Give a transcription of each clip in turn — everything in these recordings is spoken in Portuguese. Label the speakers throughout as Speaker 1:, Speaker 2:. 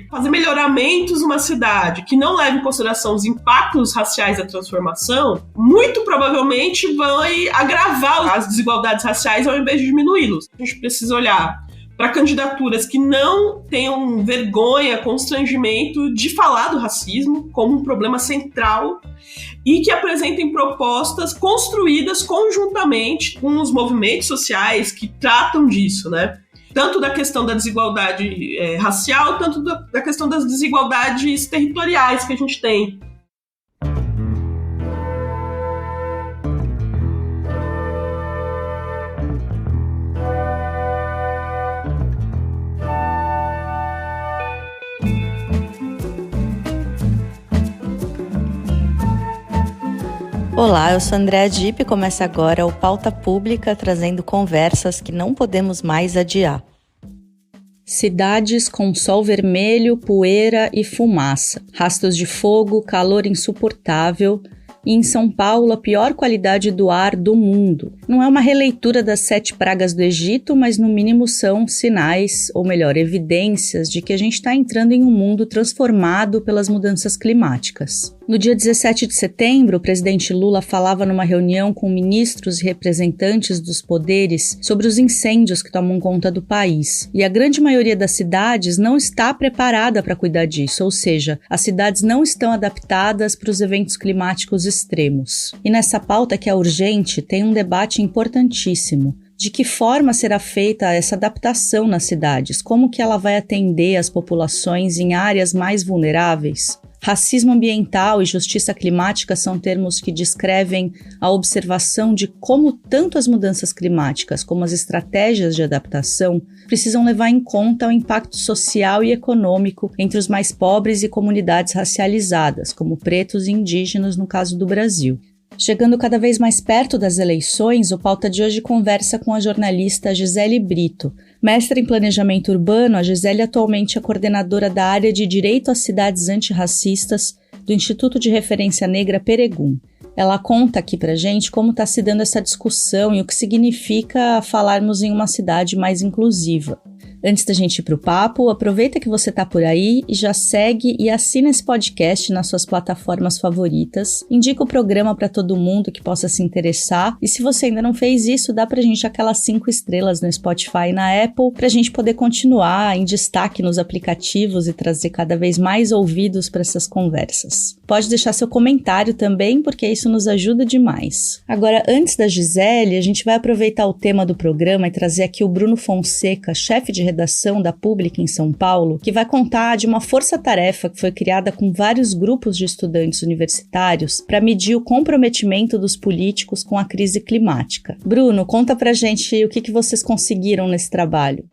Speaker 1: fazer melhoramentos numa cidade que não leve em consideração os impactos raciais da transformação, muito provavelmente vai agravar as desigualdades raciais ao invés de diminuí-los. A gente precisa olhar para candidaturas que não tenham vergonha, constrangimento de falar do racismo como um problema central e que apresentem propostas construídas conjuntamente com os movimentos sociais que tratam disso, né? Tanto da questão da desigualdade racial, tanto da questão das desigualdades territoriais que a gente tem.
Speaker 2: Olá, eu sou Andréa Dipp e começa agora o Pauta Pública, trazendo conversas que não podemos mais adiar. Cidades com sol vermelho, poeira e fumaça, rastros de fogo, calor insuportável e em São Paulo a pior qualidade do ar do mundo. Não é uma releitura das 7 pragas do Egito, mas no mínimo são sinais, ou melhor, evidências de que a gente está entrando em um mundo transformado pelas mudanças climáticas. No dia 17 de setembro, o presidente Lula falava numa reunião com ministros e representantes dos poderes sobre os incêndios que tomam conta do país. E a grande maioria das cidades não está preparada para cuidar disso, ou seja, as cidades não estão adaptadas para os eventos climáticos extremos. E nessa pauta que é urgente, tem um debate importantíssimo. De que forma será feita essa adaptação nas cidades? Como que ela vai atender as populações em áreas mais vulneráveis? Racismo ambiental e justiça climática são termos que descrevem a observação de como tanto as mudanças climáticas como as estratégias de adaptação precisam levar em conta o impacto social e econômico entre os mais pobres e comunidades racializadas, como pretos e indígenas no caso do Brasil. Chegando cada vez mais perto das eleições, o Pauta de hoje conversa com a jornalista Gisele Brito. Mestra em Planejamento Urbano, a Gisele atualmente é coordenadora da área de Direito às Cidades Antirracistas do Instituto de Referência Negra Peregum. Ela conta aqui pra gente como está se dando essa discussão e o que significa falarmos em uma cidade mais inclusiva. Antes da gente ir pro papo, aproveita que você tá por aí e já segue e assina esse podcast nas suas plataformas favoritas. Indica o programa para todo mundo que possa se interessar. E se você ainda não fez isso, dá pra gente aquelas 5 estrelas no Spotify e na Apple pra gente poder continuar em destaque nos aplicativos e trazer cada vez mais ouvidos para essas conversas. Pode deixar seu comentário também, porque isso nos ajuda demais. Agora, antes da Gisele, a gente vai aproveitar o tema do programa e trazer aqui o Bruno Fonseca, chefe de redação da Pública em São Paulo, que vai contar de uma força-tarefa que foi criada com vários grupos de estudantes universitários para medir o comprometimento dos políticos com a crise climática. Bruno, conta pra gente o que vocês conseguiram nesse trabalho.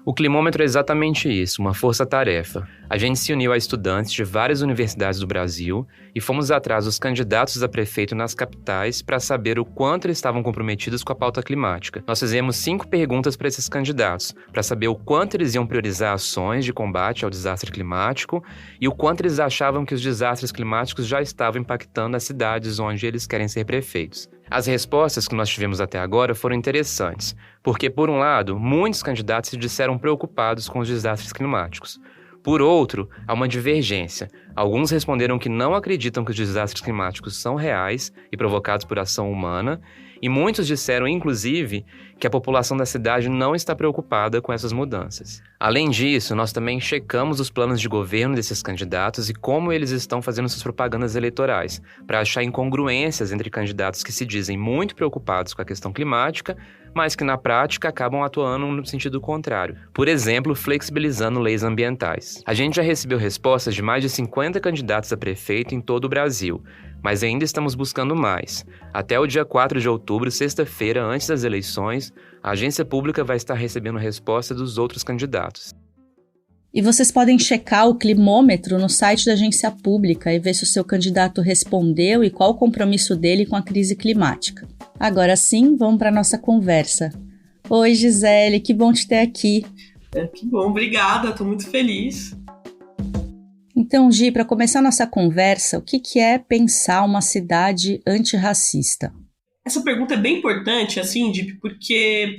Speaker 3: O Climômetro é exatamente isso, uma força-tarefa. A gente se uniu a estudantes de várias universidades do Brasil e fomos atrás dos candidatos a prefeito nas capitais para saber o quanto eles estavam comprometidos com a pauta climática. Nós fizemos 5 perguntas para esses candidatos, para saber o quanto eles iam priorizar ações de combate ao desastre climático e o quanto eles achavam que os desastres climáticos já estavam impactando as cidades onde eles querem ser prefeitos. As respostas que nós tivemos até agora foram interessantes, porque, por um lado, muitos candidatos se disseram preocupados com os desastres climáticos. Por outro, há uma divergência. Alguns responderam que não acreditam que os desastres climáticos são reais e provocados por ação humana, e muitos disseram, inclusive, que a população da cidade não está preocupada com essas mudanças. Além disso, nós também checamos os planos de governo desses candidatos e como eles estão fazendo suas propagandas eleitorais, para achar incongruências entre candidatos que se dizem muito preocupados com a questão climática, mas que na prática acabam atuando no sentido contrário. Por exemplo, flexibilizando leis ambientais. A gente já recebeu respostas de mais de 50 candidatos a prefeito em todo o Brasil, mas ainda estamos buscando mais. Até o dia 4 de outubro, sexta-feira, antes das eleições, a agência pública vai estar recebendo resposta dos outros candidatos.
Speaker 2: E vocês podem checar o Climômetro no site da agência pública e ver se o seu candidato respondeu e qual o compromisso dele com a crise climática. Agora sim, vamos para a nossa conversa. Oi, Gisele, que bom te ter aqui.
Speaker 1: Que bom, obrigada, estou muito feliz.
Speaker 2: Então, Gi, para começar nossa conversa, o que é pensar uma cidade antirracista?
Speaker 1: Essa pergunta é bem importante, assim, Dip, porque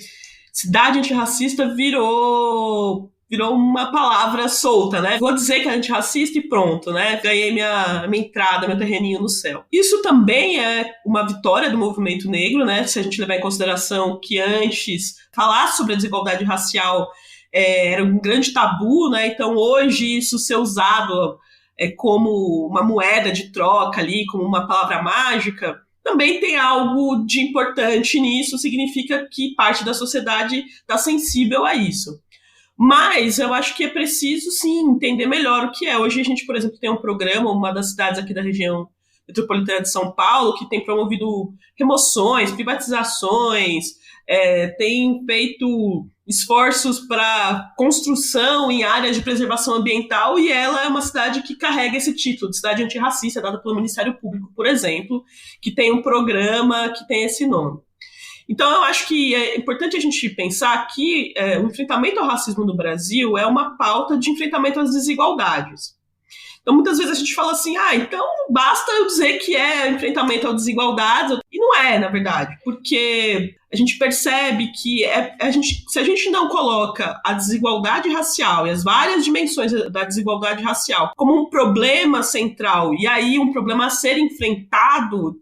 Speaker 1: cidade antirracista virou virou uma palavra solta, né? Vou dizer que é antirracista e pronto, né? Ganhei minha entrada, meu terreninho no céu. Isso também é uma vitória do movimento negro, né? Se a gente levar em consideração que antes falar sobre a desigualdade racial era um grande tabu, né? Então hoje isso ser usado como uma moeda de troca ali, como uma palavra mágica, também tem algo de importante nisso, significa que parte da sociedade está sensível a isso. Mas eu acho que é preciso, sim, entender melhor o que é. Hoje a gente, por exemplo, tem um programa, uma das cidades aqui da região metropolitana de São Paulo, que tem promovido remoções, privatizações, tem feito esforços para construção em áreas de preservação ambiental, e ela é uma cidade que carrega esse título de cidade antirracista, dada pelo Ministério Público, por exemplo, que tem um programa que tem esse nome. Então, eu acho que é importante a gente pensar que o enfrentamento ao racismo no Brasil é uma pauta de enfrentamento às desigualdades. Então, muitas vezes a gente fala assim, então basta eu dizer que é enfrentamento às desigualdades, e não é, na verdade, porque a gente percebe que se a gente não coloca a desigualdade racial e as várias dimensões da desigualdade racial como um problema central, e aí um problema a ser enfrentado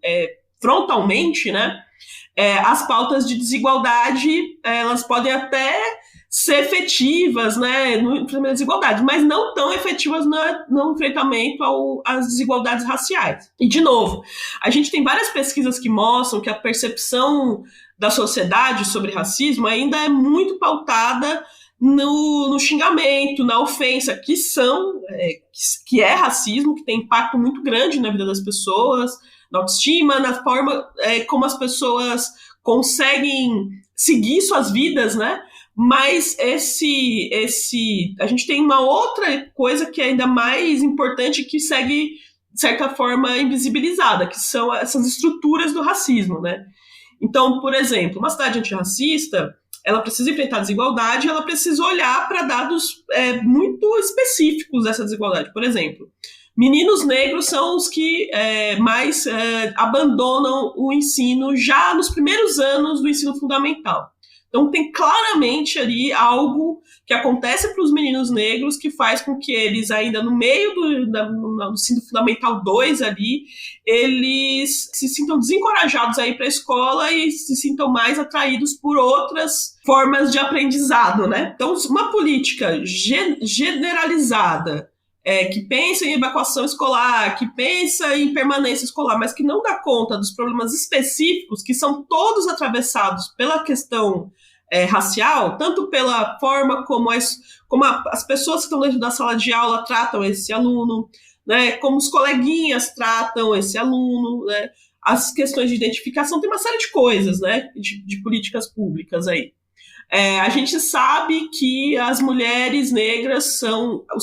Speaker 1: frontalmente, né, as pautas de desigualdade, elas podem até ser efetivas, né, no enfrentamento das desigualdades, mas não tão efetivas no enfrentamento às desigualdades raciais. E, de novo, a gente tem várias pesquisas que mostram que a percepção da sociedade sobre racismo ainda é muito pautada no xingamento, na ofensa, que é racismo, que tem impacto muito grande na vida das pessoas, na autoestima, na forma como as pessoas conseguem seguir suas vidas, né? Mas a gente tem uma outra coisa que é ainda mais importante, que segue, de certa forma, invisibilizada, que são essas estruturas do racismo, né? Então, por exemplo, uma cidade antirracista, ela precisa enfrentar a desigualdade, ela precisa olhar para dados muito específicos dessa desigualdade. Por exemplo, meninos negros são os que mais abandonam o ensino já nos primeiros anos do ensino fundamental. Então tem claramente ali algo que acontece para os meninos negros que faz com que eles, ainda no meio do ensino fundamental 2 ali, eles se sintam desencorajados a ir para a escola e se sintam mais atraídos por outras formas de aprendizado, né? Então, uma política generalizada, que pensa em evacuação escolar, que pensa em permanência escolar, mas que não dá conta dos problemas específicos, que são todos atravessados pela questão racial, tanto pela forma como as pessoas que estão dentro da sala de aula tratam esse aluno, né, como os coleguinhas tratam esse aluno, né, as questões de identificação, tem uma série de coisas, né, de políticas públicas aí. A gente sabe que as mulheres negras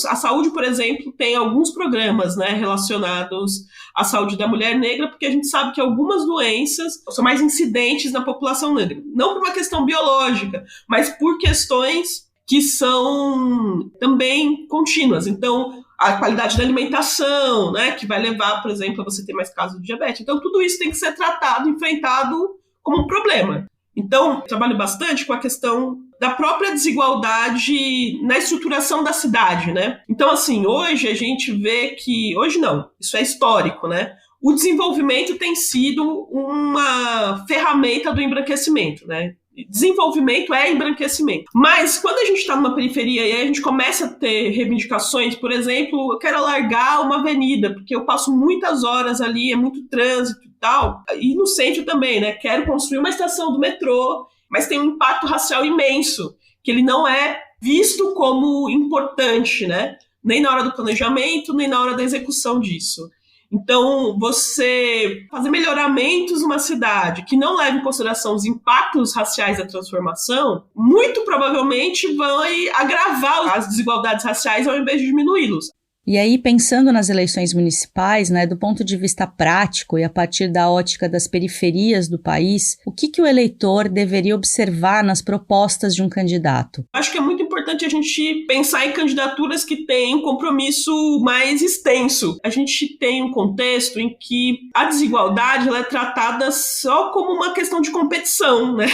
Speaker 1: a saúde, por exemplo, tem alguns programas, né, relacionados à saúde da mulher negra, porque a gente sabe que algumas doenças são mais incidentes na população negra. Não por uma questão biológica, mas por questões que são também contínuas. Então, a qualidade da alimentação, né, que vai levar, por exemplo, a você ter mais casos de diabetes. Então, tudo isso tem que ser tratado, enfrentado como um problema. Então, eu trabalho bastante com a questão da própria desigualdade na estruturação da cidade, né? Então, assim, hoje a gente vê que... Hoje não, isso é histórico, né? O desenvolvimento tem sido uma ferramenta do embranquecimento, né? Desenvolvimento é embranquecimento. Mas quando a gente está numa periferia e aí a gente começa a ter reivindicações, por exemplo, eu quero alargar uma avenida, porque eu passo muitas horas ali, é muito trânsito e tal, e no centro também, né? Quero construir uma estação do metrô, mas tem um impacto racial imenso, que ele não é visto como importante, né? Nem na hora do planejamento, nem na hora da execução disso. Então, você fazer melhoramentos numa cidade que não leva em consideração os impactos raciais da transformação, muito provavelmente vai agravar as desigualdades raciais ao invés de diminuí-los.
Speaker 2: E aí, pensando nas eleições municipais, né, do ponto de vista prático e a partir da ótica das periferias do país, o que o eleitor deveria observar nas propostas de um candidato?
Speaker 1: Acho que é muito importante a gente pensar em candidaturas que têm um compromisso mais extenso. A gente tem um contexto em que a desigualdade ela é tratada só como uma questão de competição, né?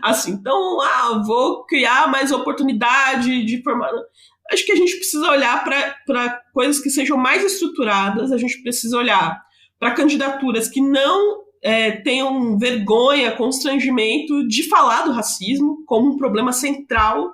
Speaker 1: Assim, então, vou criar mais oportunidade de formar... Acho que a gente precisa olhar para coisas que sejam mais estruturadas, a gente precisa olhar para candidaturas que não tenham vergonha, constrangimento de falar do racismo como um problema central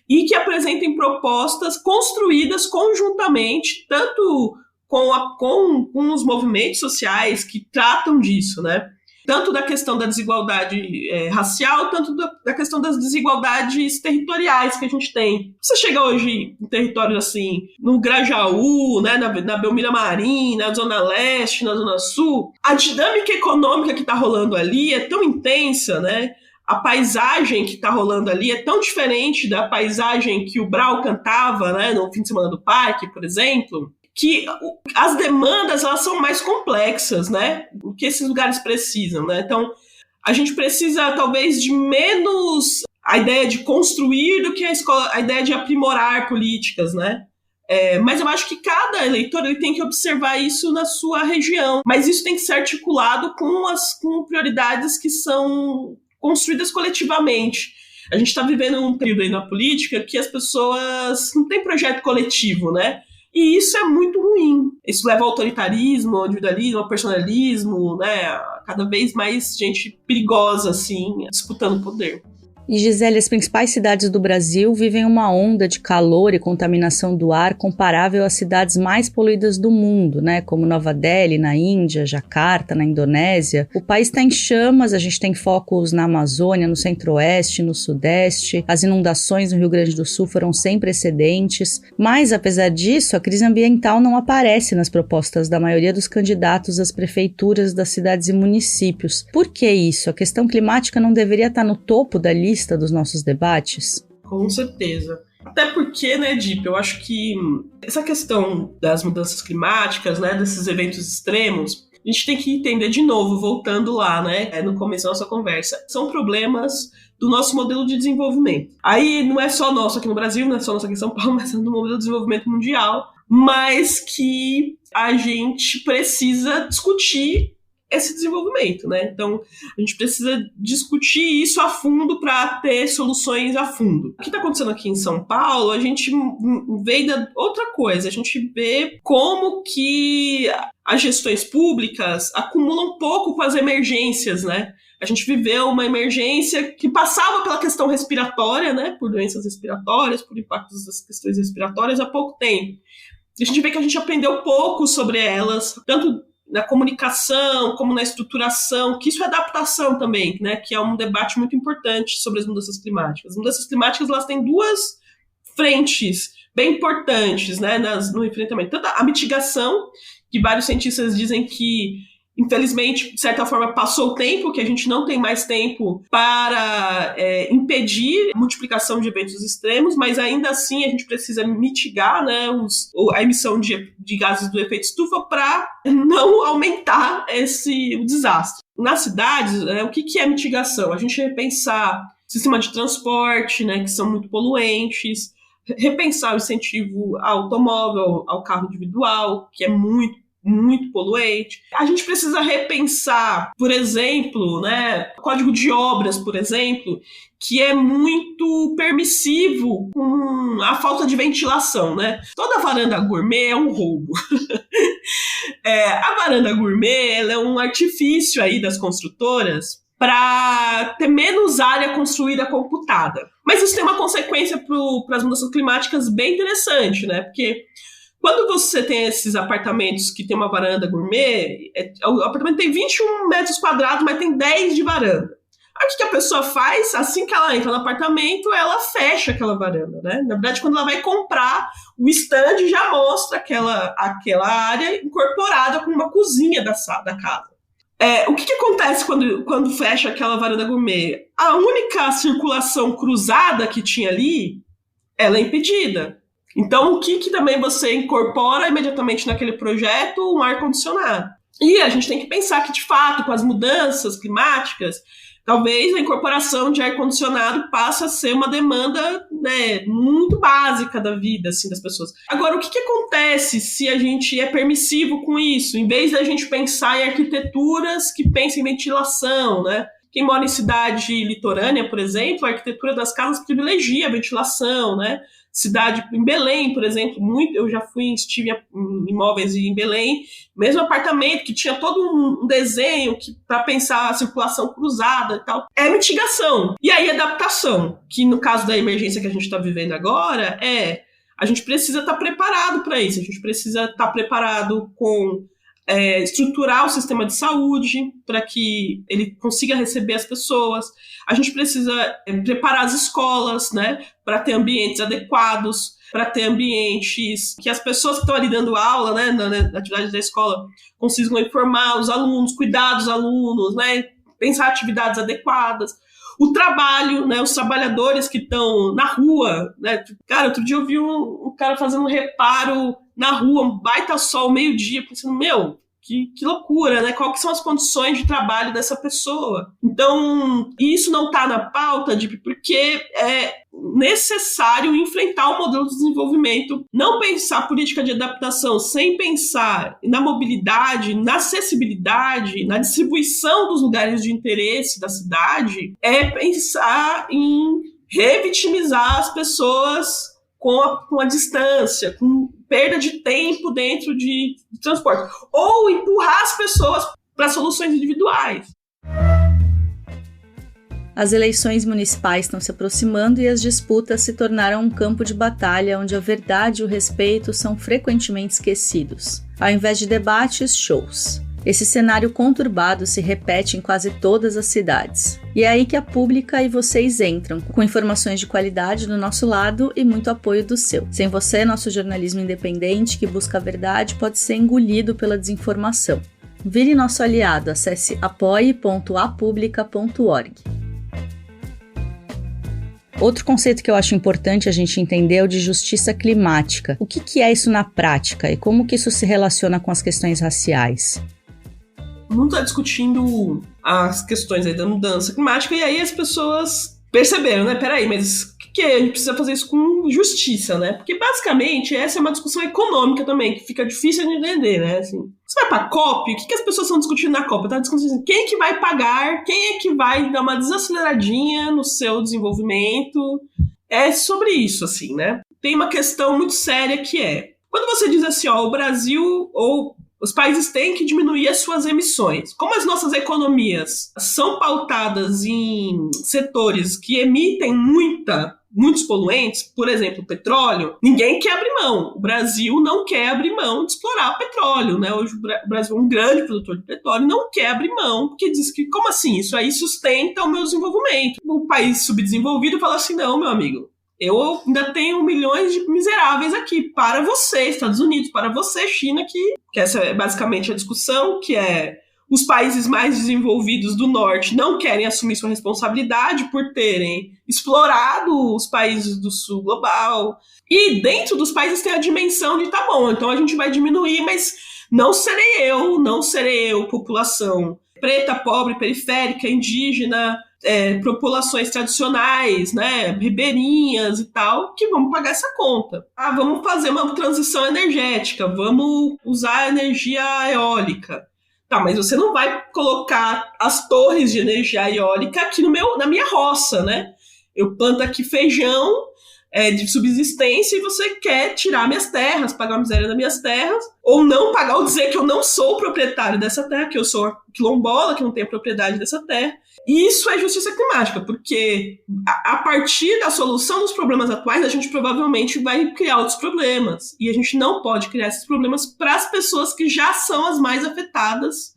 Speaker 1: e que apresentem propostas construídas conjuntamente, tanto com os movimentos sociais que tratam disso, né? Tanto da questão da desigualdade racial, tanto da questão das desigualdades territoriais que a gente tem. Você chega hoje em territórios assim, no Grajaú, né, na Belmira Marim, na Zona Leste, na Zona Sul, a dinâmica econômica que está rolando ali é tão intensa, né? A paisagem que está rolando ali é tão diferente da paisagem que o Brau cantava, né, no fim de semana do parque, por exemplo, que as demandas elas são mais complexas, né, do que esses lugares precisam, né? Então, a gente precisa talvez de menos a ideia de construir do que a ideia de aprimorar políticas, né? Mas eu acho que cada eleitor ele tem que observar isso na sua região, mas isso tem que ser articulado com prioridades que são construídas coletivamente. A gente está vivendo um período aí na política que as pessoas não têm projeto coletivo, né? E isso é muito ruim. Isso leva ao autoritarismo, ao individualismo, ao personalismo, né? Cada vez mais gente perigosa, assim, disputando poder.
Speaker 2: E, Gisele, as principais cidades do Brasil vivem uma onda de calor e contaminação do ar comparável às cidades mais poluídas do mundo, né? Como Nova Delhi, na Índia, Jacarta, na Indonésia. O país está em chamas, a gente tem focos na Amazônia, no Centro-Oeste, no Sudeste. As inundações no Rio Grande do Sul foram sem precedentes. Mas, apesar disso, a crise ambiental não aparece nas propostas da maioria dos candidatos às prefeituras das cidades e municípios. Por que isso? A questão climática não deveria estar no topo da lista dos nossos debates?
Speaker 1: Com certeza. Até porque, né, Dip, eu acho que essa questão das mudanças climáticas, né, desses eventos extremos, a gente tem que entender de novo, voltando lá, né, no começo da nossa conversa, são problemas do nosso modelo de desenvolvimento. Aí não é só nosso aqui no Brasil, não é só nosso aqui em São Paulo, mas é do modelo de desenvolvimento mundial, mas que a gente precisa discutir esse desenvolvimento, né? Então, a gente precisa discutir isso a fundo para ter soluções a fundo. O que está acontecendo aqui em São Paulo, a gente vê outra coisa, a gente vê como que as gestões públicas acumulam pouco com as emergências, né? A gente viveu uma emergência que passava pela questão respiratória, né? Por doenças respiratórias, por impactos das questões respiratórias há pouco tempo. A gente vê que a gente aprendeu pouco sobre elas, tanto na comunicação, como na estruturação, que isso é adaptação também, né, que é um debate muito importante sobre as mudanças climáticas. As mudanças climáticas, elas têm duas frentes bem importantes, né, no enfrentamento. Tanto a mitigação, que vários cientistas dizem que, infelizmente, de certa forma, passou o tempo, que a gente não tem mais tempo para impedir a multiplicação de eventos extremos, mas ainda assim a gente precisa mitigar, né, a emissão de gases do efeito estufa para não aumentar o desastre. Nas cidades, o que é mitigação? A gente repensar o sistema de transporte, né, que são muito poluentes, repensar o incentivo ao automóvel, ao carro individual, que é muito poluente. A gente precisa repensar, por exemplo, né, o Código de Obras, por exemplo, que é muito permissivo com a falta de ventilação, né? Toda varanda gourmet é um roubo. A varanda gourmet ela é um artifício aí das construtoras para ter menos área construída computada. Mas isso tem uma consequência para as mudanças climáticas bem interessante, né? Porque quando você tem esses apartamentos que tem uma varanda gourmet, o apartamento tem 21 metros quadrados, mas tem 10 de varanda. Aí o que a pessoa faz? Assim que ela entra no apartamento, ela fecha aquela varanda, né? Na verdade, quando ela vai comprar, o stand já mostra aquela área incorporada com uma cozinha da casa. O que acontece quando fecha aquela varanda gourmet? A única circulação cruzada que tinha ali, ela é impedida. Então, o que também você incorpora imediatamente naquele projeto? Um ar-condicionado. E a gente tem que pensar que, de fato, com as mudanças climáticas, talvez a incorporação de ar-condicionado passe a ser uma demanda, né, muito básica da vida, assim, das pessoas. Agora, o que acontece se a gente é permissivo com isso? Em vez da gente pensar em arquiteturas que pensem em ventilação, né? Quem mora em cidade litorânea, por exemplo, a arquitetura das casas privilegia a ventilação, né? Cidade, em Belém, por exemplo, eu já estive em imóveis em Belém, mesmo apartamento que tinha todo um desenho para pensar a circulação cruzada e tal. É mitigação. E aí adaptação, que no caso da emergência que a gente está vivendo agora, a gente precisa estar preparado para isso, a gente precisa estar preparado com estruturar o sistema de saúde para que ele consiga receber as pessoas. A gente precisa preparar as escolas, né, para ter ambientes adequados, para ter ambientes que as pessoas que estão ali dando aula, né, na atividade da escola, consigam informar os alunos, cuidar dos alunos, né, pensar atividades adequadas. O trabalho, né, os trabalhadores que estão na rua, né, cara, outro dia eu vi um cara fazendo um reparo na rua, um baita sol, meio-dia, pensando, que loucura, né? Quais são as condições de trabalho dessa pessoa? Então, isso não está na pauta, porque é necessário enfrentar o modelo de desenvolvimento, não pensar política de adaptação sem pensar na mobilidade, na acessibilidade, na distribuição dos lugares de interesse da cidade, é pensar em revitimizar as pessoas com a distância, com perda de tempo dentro de transporte, ou empurrar as pessoas para soluções individuais.
Speaker 2: As eleições municipais estão se aproximando e as disputas se tornaram um campo de batalha onde a verdade e o respeito são frequentemente esquecidos. Ao invés de debates, shows. Esse cenário conturbado se repete em quase todas as cidades. E é aí que a Pública e vocês entram, com informações de qualidade do nosso lado e muito apoio do seu. Sem você, nosso jornalismo independente, que busca a verdade, pode ser engolido pela desinformação. Vire nosso aliado, acesse apoie.apublica.org. Outro conceito que eu acho importante a gente entender é o de justiça climática. O que é isso na prática e como que isso se relaciona com as questões raciais?
Speaker 1: Não está discutindo as questões aí da mudança climática, e aí as pessoas perceberam, né? Peraí, mas o que a gente precisa fazer isso com justiça, né? Porque basicamente essa é uma discussão econômica também, que fica difícil de entender, né? Assim, você vai pra COP, o que as pessoas estão discutindo na COP? Tá discutindo assim, quem é que vai pagar, quem é que vai dar uma desaceleradinha no seu desenvolvimento? É sobre isso, assim, né? Tem uma questão muito séria que é, quando você diz assim, ó, o Brasil ou os países têm que diminuir as suas emissões. Como as nossas economias são pautadas em setores que emitem muitos poluentes, por exemplo, petróleo, ninguém quer abrir mão. O Brasil não quer abrir mão de explorar o petróleo, né? Hoje o Brasil é um grande produtor de petróleo, não quer abrir mão, porque diz que, como assim? Isso aí sustenta o meu desenvolvimento. O país subdesenvolvido fala assim, não, meu amigo, eu ainda tenho milhões de miseráveis aqui para você, Estados Unidos, para você, China, que essa é basicamente a discussão, que é os países mais desenvolvidos do norte não querem assumir sua responsabilidade por terem explorado os países do sul global. E dentro dos países tem a dimensão de, tá bom, então a gente vai diminuir, mas não serei eu, população preta, pobre, periférica, indígena, populações tradicionais, né, ribeirinhas e tal, que vamos pagar essa conta. Vamos fazer uma transição energética, vamos usar energia eólica. Tá, mas você não vai colocar as torres de energia eólica aqui na minha roça, né? Eu planto aqui feijão de subsistência e você quer tirar minhas terras, pagar a miséria das minhas terras, ou não pagar, ou dizer que eu não sou proprietário dessa terra, que eu sou quilombola, que não tenho propriedade dessa terra. E isso é justiça climática, porque a partir da solução dos problemas atuais, a gente provavelmente vai criar outros problemas. E a gente não pode criar esses problemas para as pessoas que já são as mais afetadas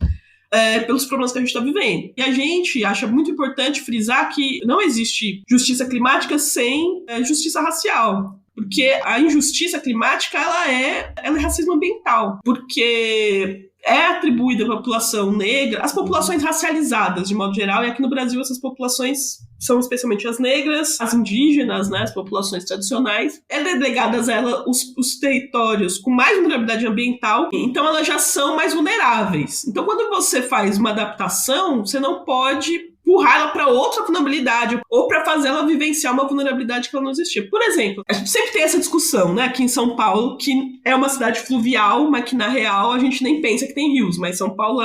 Speaker 1: pelos problemas que a gente está vivendo. E a gente acha muito importante frisar que não existe justiça climática sem justiça racial. Porque a injustiça climática ela é racismo ambiental. Porque é atribuída à população negra, as populações racializadas, de modo geral, e aqui no Brasil essas populações são especialmente as negras, as indígenas, né, as populações tradicionais, é delegadas a ela os territórios com mais vulnerabilidade ambiental, então elas já são mais vulneráveis. Então quando você faz uma adaptação, você não pode empurrar ela para outra vulnerabilidade ou para fazer ela vivenciar uma vulnerabilidade que ela não existia. Por exemplo, a gente sempre tem essa discussão, né, aqui em São Paulo, que é uma cidade fluvial, mas que na real a gente nem pensa que tem rios, mas São Paulo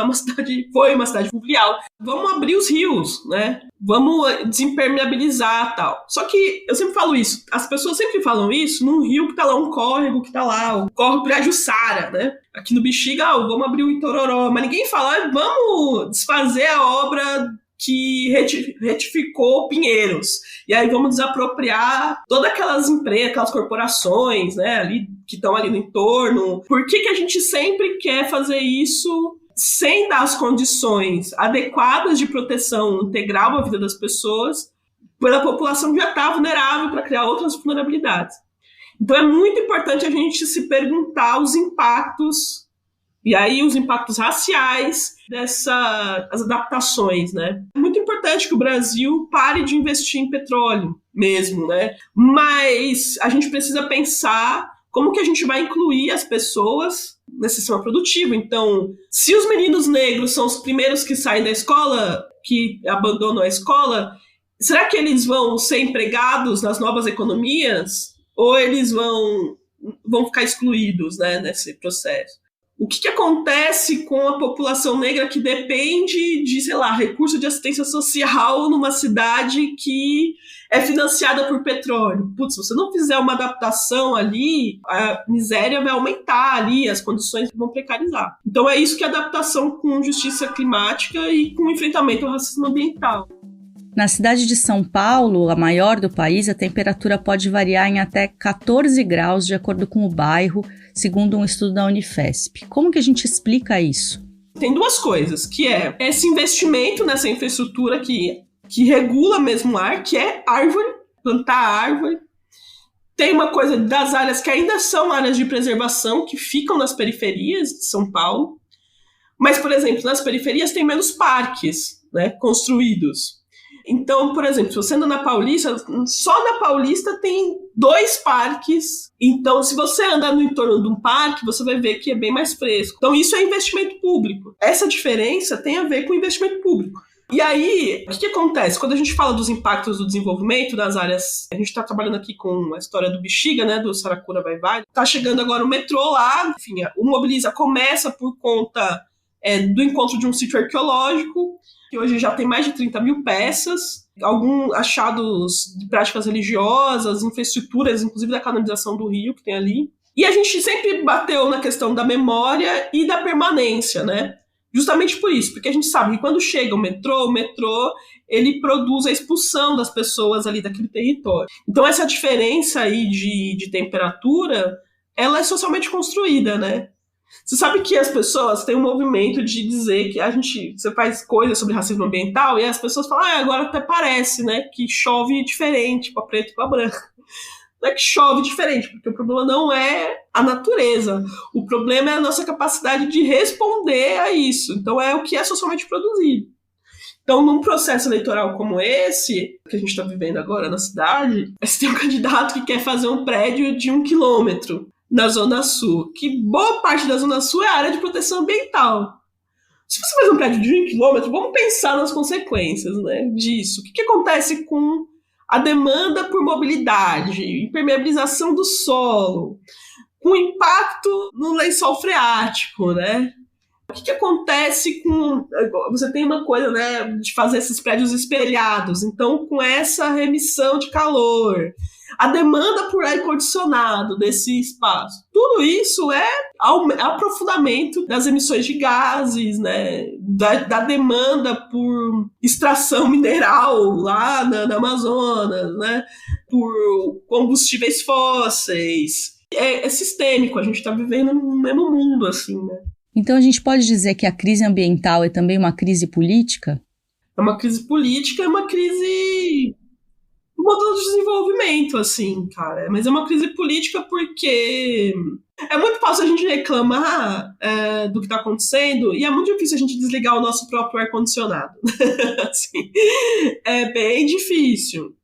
Speaker 1: foi uma cidade fluvial. Vamos abrir os rios, né? Vamos desimpermeabilizar tal. Só que eu sempre falo isso, as pessoas sempre falam isso num rio que tá lá, um córrego que tá lá, o córrego Pirajussara, né? Aqui no Bexiga, vamos abrir o Itororó, mas ninguém fala, vamos desfazer a obra que retificou Pinheiros. E aí vamos desapropriar todas aquelas empresas, aquelas corporações, né, ali, que estão ali no entorno. Por que a gente sempre quer fazer isso sem dar as condições adequadas de proteção integral à vida das pessoas, pela população que já está vulnerável para criar outras vulnerabilidades? Então é muito importante a gente se perguntar os impactos, e aí os impactos raciais dessas adaptações, né? É muito importante que o Brasil pare de investir em petróleo mesmo, né? Mas a gente precisa pensar como que a gente vai incluir as pessoas nesse sistema produtivo. Então, se os meninos negros são os primeiros que saem da escola, que abandonam a escola, será que eles vão ser empregados nas novas economias? Ou eles vão ficar excluídos, né, nesse processo? O que acontece com a população negra que depende de, sei lá, recurso de assistência social numa cidade que é financiada por petróleo? Putz, se você não fizer uma adaptação ali, a miséria vai aumentar ali, as condições vão precarizar. Então é isso que é adaptação com justiça climática e com enfrentamento ao racismo ambiental.
Speaker 2: Na cidade de São Paulo, a maior do país, a temperatura pode variar em até 14 graus de acordo com o bairro, segundo um estudo da Unifesp. Como que a gente explica isso?
Speaker 1: Tem duas coisas, que é esse investimento nessa infraestrutura que regula mesmo o ar, que é árvore, plantar árvore. Tem uma coisa das áreas que ainda são áreas de preservação, que ficam nas periferias de São Paulo. Mas, por exemplo, nas periferias tem menos parques, né, construídos. Então, por exemplo, se você anda na Paulista, só na Paulista tem 2 parques. Então, se você andar no entorno de um parque, você vai ver que é bem mais fresco. Então, isso é investimento público. Essa diferença tem a ver com investimento público. E aí, o que acontece? Quando a gente fala dos impactos do desenvolvimento das áreas, a gente está trabalhando aqui com a história do Bexiga, né, do Saracura Vai-Vai. Está chegando agora o metrô lá, enfim, o Mobiliza começa por conta do encontro de um sítio arqueológico, que hoje já tem mais de 30 mil peças, alguns achados de práticas religiosas, infraestruturas, inclusive da canalização do rio que tem ali. E a gente sempre bateu na questão da memória e da permanência, né? Justamente por isso, porque a gente sabe que quando chega o metrô ele produz a expulsão das pessoas ali daquele território. Então essa diferença aí de temperatura, ela é socialmente construída, né? Você sabe que as pessoas têm um movimento de dizer que você faz coisas sobre racismo ambiental e as pessoas falam, agora até parece, né, que chove diferente para preto e para branco. Não é que chove diferente, porque o problema não é a natureza. O problema é a nossa capacidade de responder a isso. Então é o que é socialmente produzido. Então, num processo eleitoral como esse, que a gente está vivendo agora na cidade, você tem um candidato que quer fazer um prédio de 1 quilômetro na Zona Sul, que boa parte da Zona Sul é área de proteção ambiental. Se você faz um prédio de 1 quilômetro, vamos pensar nas consequências, né, disso. O que acontece com a demanda por mobilidade, impermeabilização do solo, com impacto no lençol freático, né? O que acontece com... Você tem uma coisa, né, de fazer esses prédios espelhados, então com essa remissão de calor, a demanda por ar-condicionado desse espaço, tudo isso é aprofundamento das emissões de gases, né, da demanda por extração mineral lá na Amazonas, né, por combustíveis fósseis. É sistêmico, a gente está vivendo no mesmo mundo, assim, né.
Speaker 2: Então a gente pode dizer que a crise ambiental é também uma crise política?
Speaker 1: É uma crise política, é uma crise do modelo de desenvolvimento, assim, cara. Mas é uma crise política porque É muito fácil a gente reclamar do que está acontecendo e é muito difícil a gente desligar o nosso próprio ar-condicionado. Assim, é bem difícil.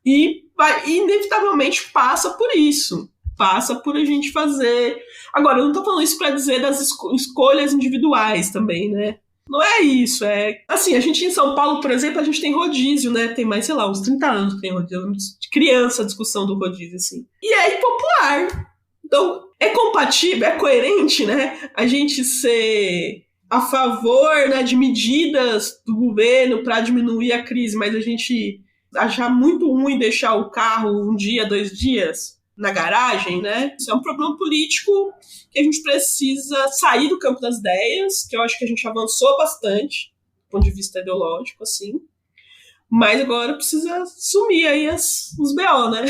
Speaker 1: E inevitavelmente passa por isso. Passa por a gente fazer... Agora, eu não estou falando isso para dizer das escolhas individuais também, né? Não é isso, assim, a gente em São Paulo, por exemplo, a gente tem rodízio, né? Tem mais, sei lá, uns 30 anos que tem rodízio. De criança a discussão do rodízio, assim. E é impopular. Então, é compatível, é coerente, né? A gente ser a favor, né, de medidas do governo para diminuir a crise, mas a gente achar muito ruim deixar o carro 1 dia, 2 dias na garagem, né? Isso é um problema político que a gente precisa sair do campo das ideias, que eu acho que a gente avançou bastante, do ponto de vista ideológico, assim. Mas agora precisa sumir aí os BO, né?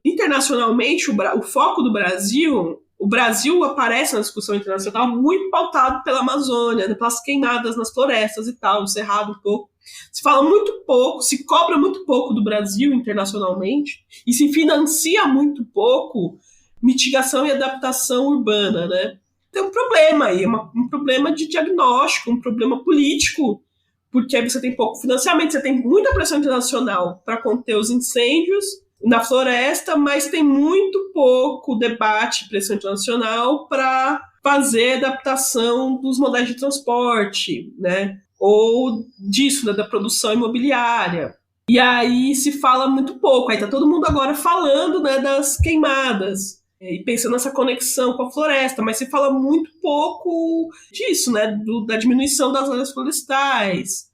Speaker 1: Internacionalmente, o foco do Brasil... O Brasil aparece na discussão internacional muito pautado pela Amazônia, pelas queimadas nas florestas e tal, no Cerrado um pouco. Se fala muito pouco, se cobra muito pouco do Brasil internacionalmente e se financia muito pouco mitigação e adaptação urbana, né? Tem um problema aí, um problema de diagnóstico, um problema político, porque aí você tem pouco financiamento, você tem muita pressão internacional para conter os incêndios na floresta, mas tem muito pouco debate e pressão internacional para fazer adaptação dos modais de transporte, né? Ou disso, né, da produção imobiliária. E aí se fala muito pouco. Aí tá todo mundo agora falando, né, das queimadas e pensando nessa conexão com a floresta, mas se fala muito pouco disso, né, da diminuição das áreas florestais.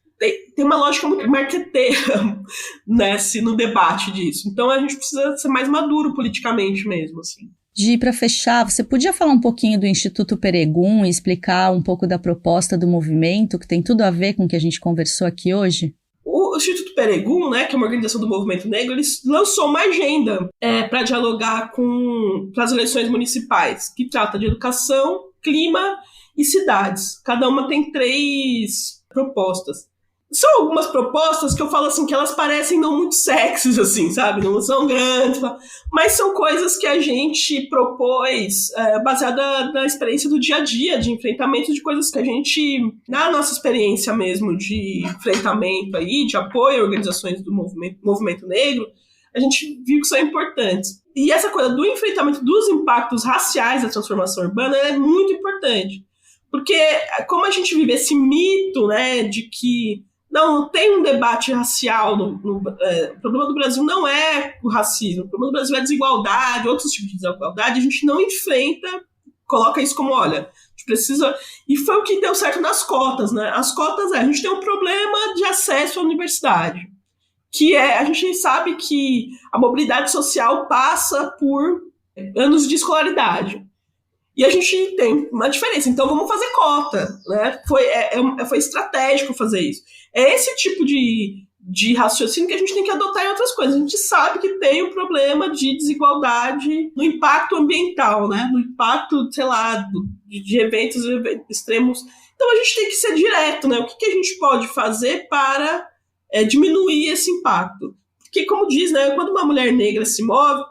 Speaker 1: Tem uma lógica muito marqueteira, né, no debate disso. Então a gente precisa ser mais maduro politicamente mesmo, assim.
Speaker 2: Gi, para fechar, você podia falar um pouquinho do Instituto Peregun e explicar um pouco da proposta do movimento, que tem tudo a ver com o que a gente conversou aqui hoje?
Speaker 1: O Instituto Peregun, né, que é uma organização do movimento negro, ele lançou uma agenda para dialogar para as eleições municipais, que trata de educação, clima e cidades. Cada uma tem 3 propostas. São algumas propostas que eu falo assim, que elas parecem não muito sexys, assim, sabe? Não são grandes, mas são coisas que a gente propôs baseada na experiência do dia a dia, de enfrentamento de coisas que a gente, na nossa experiência mesmo de enfrentamento aí, de apoio a organizações do movimento negro, a gente viu que são importantes. E essa coisa do enfrentamento dos impactos raciais da transformação urbana é muito importante. Porque como a gente vive esse mito, né, de que não tem um debate racial. O problema do Brasil não é o racismo, o problema do Brasil é a desigualdade, outros tipos de desigualdade, a gente não enfrenta, coloca isso como, olha, a gente precisa... E foi o que deu certo nas cotas, né? As cotas a gente tem um problema de acesso à universidade, que a gente sabe que a mobilidade social passa por anos de escolaridade. E a gente tem uma diferença, então vamos fazer cota, né? Foi estratégico fazer isso. É esse tipo de raciocínio que a gente tem que adotar em outras coisas. A gente sabe que tem um problema de desigualdade no impacto ambiental, né? No impacto, sei lá, de eventos extremos. Então a gente tem que ser direto, né? O que a gente pode fazer para diminuir esse impacto? Porque, como diz, né? Quando uma mulher negra se move,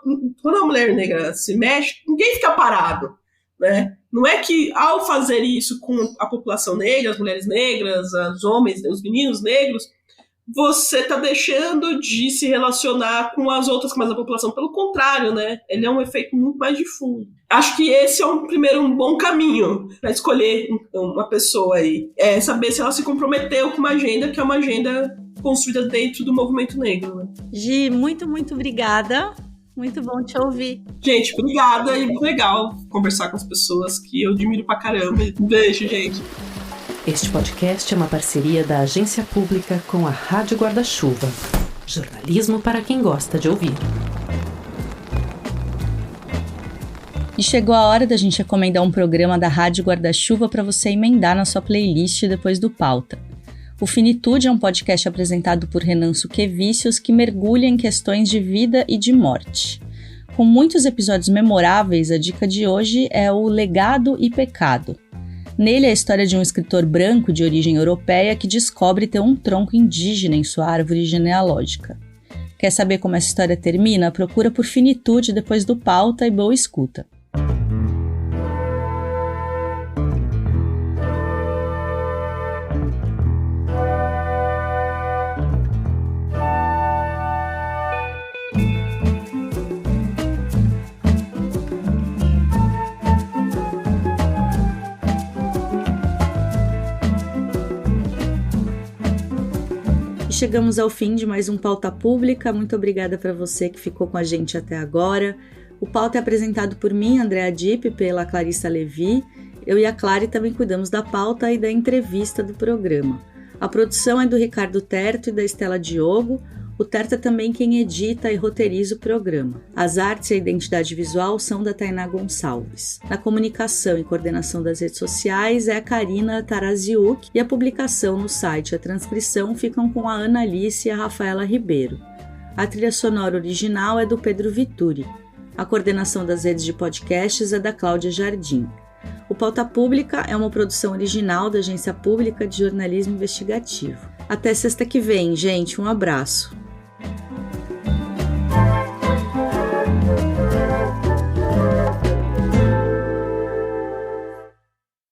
Speaker 1: quando uma mulher negra se mexe, ninguém fica parado. Né? Não é que ao fazer isso com a população negra, as mulheres negras, os homens, os meninos negros, você está deixando de se relacionar com as outras camadas da população. Pelo contrário, né? Ele é um efeito muito mais de fundo. Acho que esse é um bom caminho para escolher uma pessoa aí. É saber se ela se comprometeu com uma agenda que é uma agenda construída dentro do movimento negro. Né?
Speaker 2: Gi, muito, muito obrigada. Muito bom te ouvir.
Speaker 1: Gente, obrigada. E muito legal conversar com as pessoas que eu admiro pra caramba. Um beijo, gente.
Speaker 4: Este podcast é uma parceria da Agência Pública com a Rádio Guarda-Chuva. Jornalismo para quem gosta de ouvir.
Speaker 2: E chegou a hora da gente recomendar um programa da Rádio Guarda-Chuva para você emendar na sua playlist depois do Pauta. O Finitude é um podcast apresentado por Renan Suquevicius que mergulha em questões de vida e de morte. Com muitos episódios memoráveis, a dica de hoje é o Legado e Pecado. Nele é a história de um escritor branco de origem europeia que descobre ter um tronco indígena em sua árvore genealógica. Quer saber como essa história termina? Procura por Finitude depois do Pauta e boa escuta. chegamos ao fim de mais um Pauta Pública. Muito obrigada para você que ficou com a gente até agora. O Pauta é apresentado por mim, Andréa Dipp, pela Clarissa Levi. Eu e a Clary também cuidamos da pauta e da entrevista do programa. A produção é do Ricardo Terto e da Estela Diogo. O Terto é também quem edita e roteiriza o programa. As artes e a identidade visual são da Tainá Gonçalves. Na comunicação e coordenação das redes sociais é a Karina Taraziuk e a publicação no site e a transcrição ficam com a Ana Alice e a Rafaela Ribeiro. A trilha sonora original é do Pedro Vituri. A coordenação das redes de podcasts é da Cláudia Jardim. O Pauta Pública é uma produção original da Agência Pública de Jornalismo Investigativo. Até sexta que vem, gente. Um abraço.